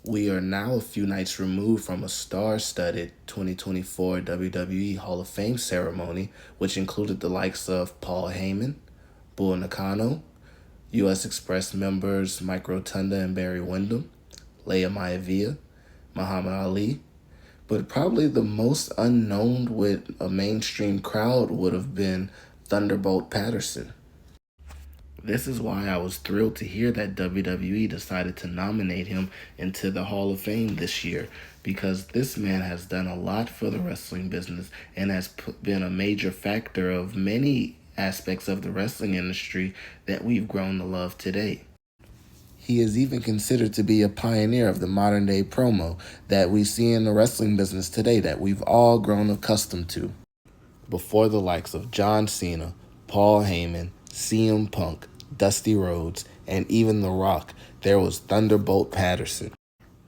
We are now a few nights removed from a star-studded 2024 WWE Hall of Fame ceremony, which included the likes of Paul Heyman, Bull Nakano, U.S. Express members Mike Rotunda and Barry Windham, Leia Maivia, Muhammad Ali, but probably the most unknown with a mainstream crowd would have been Thunderbolt Patterson. This is why I was thrilled to hear that WWE decided to nominate him into the Hall of Fame this year, because this man has done a lot for the wrestling business and has been a major factor of many aspects of the wrestling industry that we've grown to love today. He is even considered to be a pioneer of the modern day promo that we see in the wrestling business today that we've all grown accustomed to. Before the likes of John Cena, Paul Heyman, CM Punk, Dusty Rhodes, and even The Rock, there was Thunderbolt Patterson.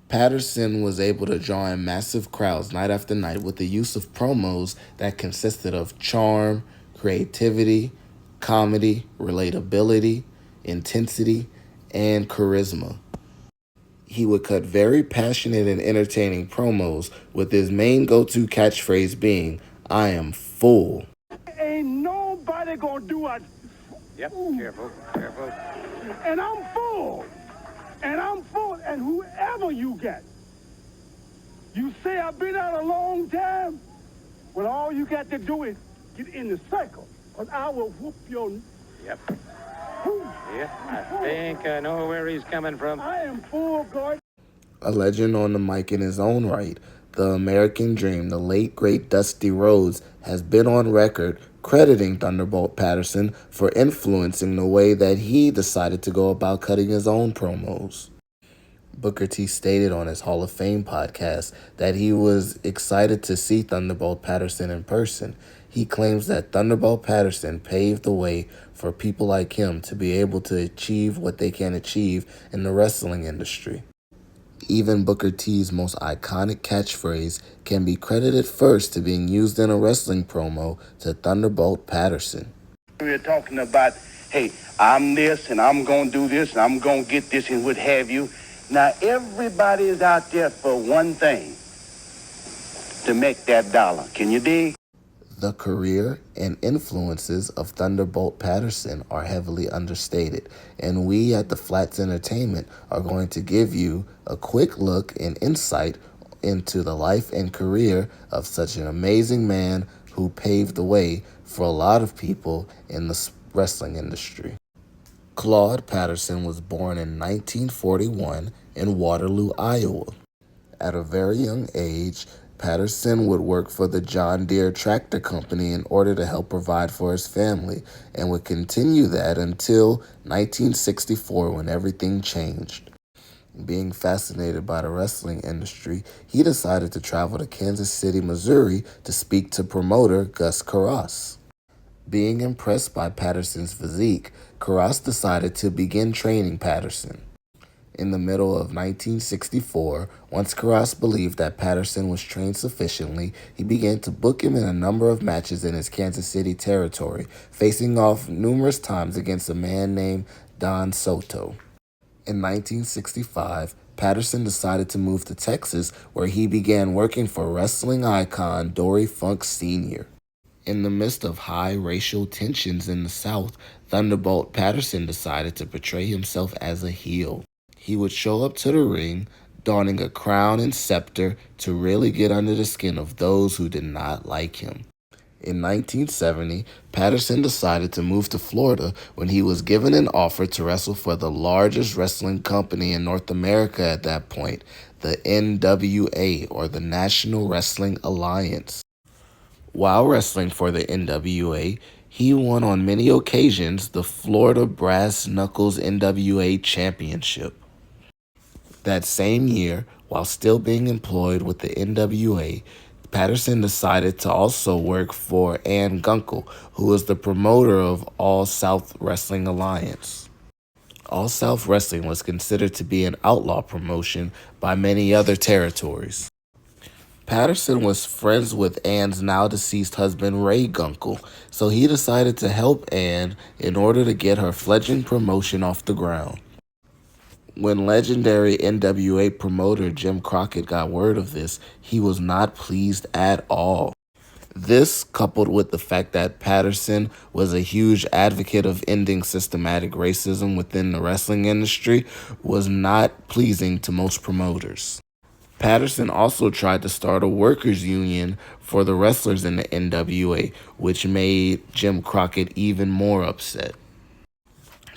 Patterson was able to draw in massive crowds night after night with the use of promos that consisted of charm, creativity, comedy, relatability, intensity, and charisma. He would cut very passionate and entertaining promos, with his main go-to catchphrase being, "I am full." Ain't nobody gonna do a... Yep, careful, careful. And I'm full. And I'm full. And whoever you get, you say I've been out a long time. Well, all you got to do is get in the circle. Because I will whoop your... Yep. Yep, I think I know where he's coming from. I am full, God. A legend on the mic in his own right, the American Dream, the late great Dusty Rhodes, has been on record crediting Thunderbolt Patterson for influencing the way that he decided to go about cutting his own promos. Booker T stated on his Hall of Fame podcast that he was excited to see Thunderbolt Patterson in person. He claims that Thunderbolt Patterson paved the way for people like him to be able to achieve what they can achieve in the wrestling industry. Even Booker T's most iconic catchphrase can be credited first to being used in a wrestling promo to Thunderbolt Patterson. We're talking about, hey, I'm this and I'm going to do this and I'm going to get this and what have you. Now, everybody is out there for one thing, to make that dollar. Can you dig? The career and influences of Thunderbolt Patterson are heavily understated, and we at the Flats Entertainment are going to give you a quick look and insight into the life and career of such an amazing man who paved the way for a lot of people in the wrestling industry. Claude Patterson was born in 1941 in Waterloo, Iowa. At a very young age, Patterson would work for the John Deere Tractor Company in order to help provide for his family, and would continue that until 1964 when everything changed. Being fascinated by the wrestling industry, he decided to travel to Kansas City, Missouri to speak to promoter Gus Carras. Being impressed by Patterson's physique, Carras decided to begin training Patterson. In the middle of 1964, once Carras believed that Patterson was trained sufficiently, he began to book him in a number of matches in his Kansas City territory, facing off numerous times against a man named Don Soto. In 1965, Patterson decided to move to Texas, where he began working for wrestling icon Dory Funk Sr. In the midst of high racial tensions in the South, Thunderbolt Patterson decided to portray himself as a heel. He would show up to the ring, donning a crown and scepter to really get under the skin of those who did not like him. In 1970, Patterson decided to move to Florida when he was given an offer to wrestle for the largest wrestling company in North America at that point, the NWA, or the National Wrestling Alliance. While wrestling for the NWA, he won on many occasions the Florida Brass Knuckles NWA Championship. That same year, while still being employed with the NWA, Patterson decided to also work for Ann Gunkel, who was the promoter of All South Wrestling Alliance. All South Wrestling was considered to be an outlaw promotion by many other territories. Patterson was friends with Ann's now-deceased husband Ray Gunkel, so he decided to help Ann in order to get her fledgling promotion off the ground. When legendary NWA promoter Jim Crockett got word of this, he was not pleased at all. This, coupled with the fact that Patterson was a huge advocate of ending systematic racism within the wrestling industry, was not pleasing to most promoters. Patterson also tried to start a workers' union for the wrestlers in the NWA, which made Jim Crockett even more upset.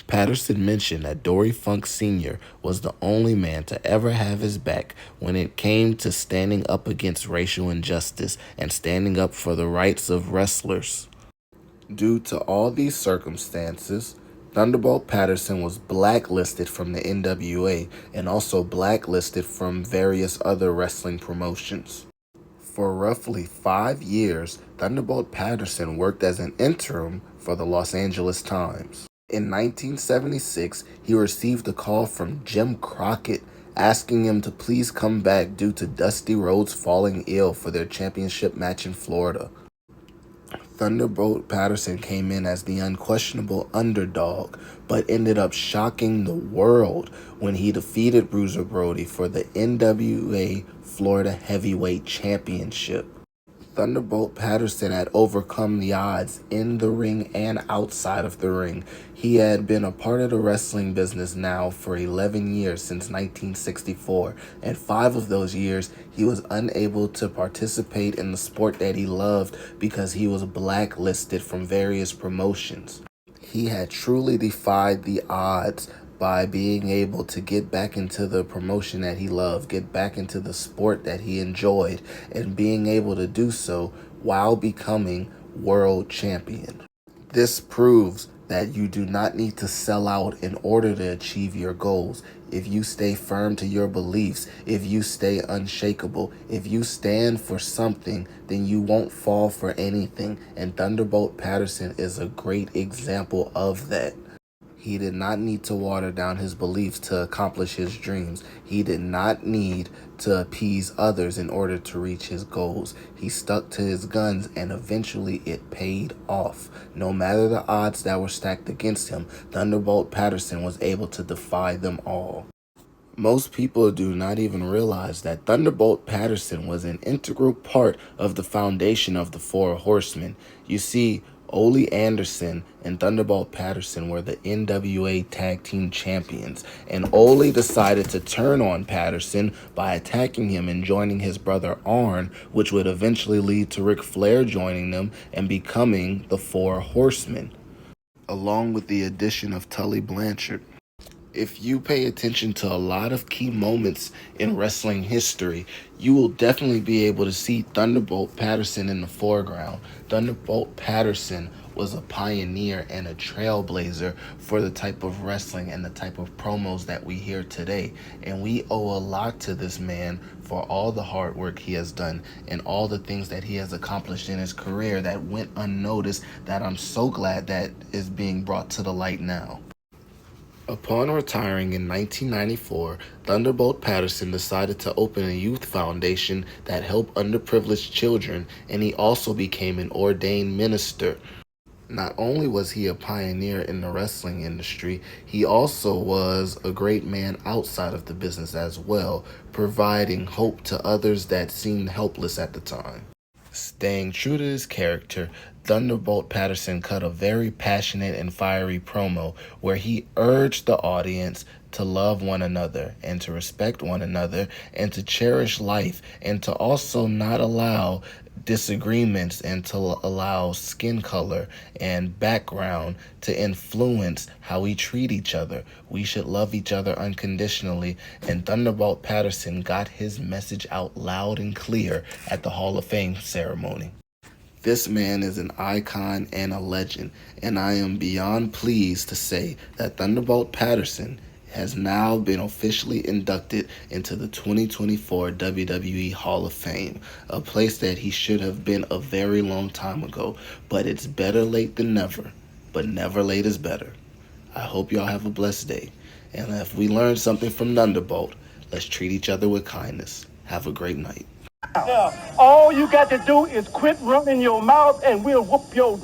Patterson mentioned that Dory Funk Sr. was the only man to ever have his back when it came to standing up against racial injustice and standing up for the rights of wrestlers. Due to all these circumstances, Thunderbolt Patterson was blacklisted from the NWA and also blacklisted from various other wrestling promotions. For roughly 5 years, Thunderbolt Patterson worked as an interim for the Los Angeles Times. In 1976, he received a call from Jim Crockett asking him to please come back due to Dusty Rhodes falling ill for their championship match in Florida. Thunderbolt Patterson came in as the unquestionable underdog, but ended up shocking the world when he defeated Bruiser Brody for the NWA Florida Heavyweight Championship. Thunderbolt Patterson had overcome the odds in the ring and outside of the ring. He had been a part of the wrestling business now for 11 years since 1964, and 5 of those years he was unable to participate in the sport that he loved because he was blacklisted from various promotions. He had truly defied the odds by being able to get back into the promotion that he loved, get back into the sport that he enjoyed, and being able to do so while becoming world champion. This proves that you do not need to sell out in order to achieve your goals. If you stay firm to your beliefs, if you stay unshakable, if you stand for something, then you won't fall for anything. And Thunderbolt Patterson is a great example of that. He did not need to water down his beliefs to accomplish his dreams. He did not need to appease others in order to reach his goals. He stuck to his guns, and eventually it paid off. No matter the odds that were stacked against him, Thunderbolt Patterson was able to defy them all. Most people do not even realize that Thunderbolt Patterson was an integral part of the foundation of the Four Horsemen. You see, Ole Anderson and Thunderbolt Patterson were the NWA Tag Team Champions, and Ole decided to turn on Patterson by attacking him and joining his brother Arn, which would eventually lead to Ric Flair joining them and becoming the Four Horsemen, along with the addition of Tully Blanchard. If you pay attention to a lot of key moments in wrestling history, you will definitely be able to see Thunderbolt Patterson in the foreground. Thunderbolt Patterson was a pioneer and a trailblazer for the type of wrestling and the type of promos that we hear today. And we owe a lot to this man for all the hard work he has done and all the things that he has accomplished in his career that went unnoticed, that I'm so glad that is being brought to the light now. Upon retiring in 1994, Thunderbolt Patterson decided to open a youth foundation that helped underprivileged children, and he also became an ordained minister. Not only was he a pioneer in the wrestling industry, he also was a great man outside of the business as well, providing hope to others that seemed helpless at the time. Staying true to his character, Thunderbolt Patterson cut a very passionate and fiery promo where he urged the audience to love one another and to respect one another and to cherish life and to also not allow disagreements and to allow skin color and background to influence how we treat each other. We should love each other unconditionally, and Thunderbolt Patterson got his message out loud and clear at the Hall of Fame ceremony. This man is an icon and a legend, and I am beyond pleased to say that Thunderbolt Patterson has now been officially inducted into the 2024 WWE Hall of Fame, a place that he should have been a very long time ago, but it's better late than never, but never late is better. I hope y'all have a blessed day, and if we learned something from Thunderbolt, let's treat each other with kindness. Have a great night. Yeah, all you got to do is quit running your mouth and we'll whoop your...